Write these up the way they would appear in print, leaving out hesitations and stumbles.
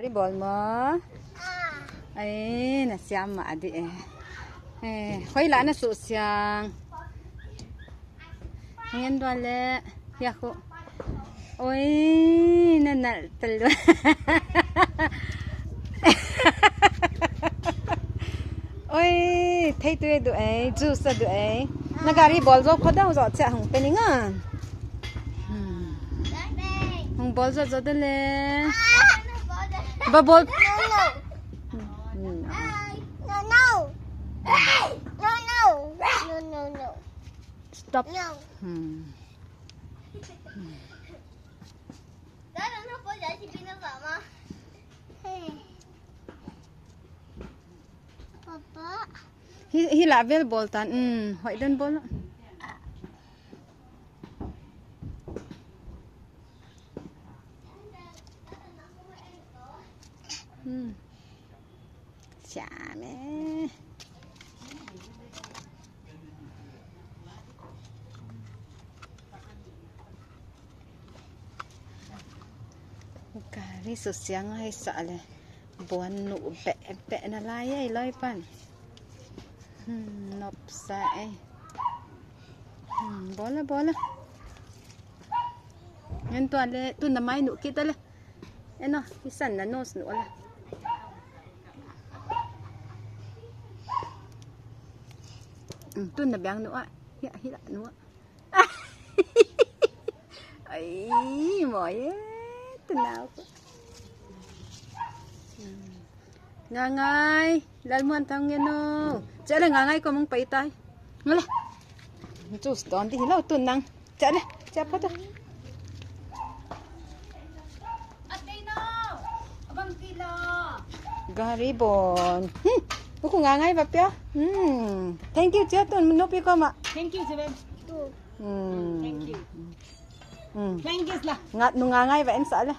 Đi bol mà. Ấy là xem mà đi. Khói lại nó sụt sang. Ngayon wala. Yako. Ôi, nè talo. Ôi, thấy tôi đuổi ấy, juice đuổi. Nó gari bol zo khoda zo cha hong pe ninga. Hong bol zo đó le. Ba bol. No. Stop. No. Đó là nó có giải chị pin nó vào mà. Papa. Hi la vel bol tan. Hoi den bol. Chả mẹ. Kari sosiang hay sa le buwan no pe na lay loy pan nop sa bola yan to ale tu na may no kita le ano isan na nos no ala tu na biang no hila no ay moy nào ngangai lalmuan tang ngeno chale ngangai ko mong paitai ngala juice don di hilaw tun nang chale chapa to atino abang kilo garibon ko ngangai ba pya thank you cha ton no pi ko ma Thank you, Jeben. Thank you. Thank you lah. Ngat nungangai ba en sa la.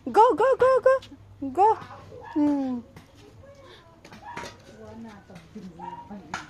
Go.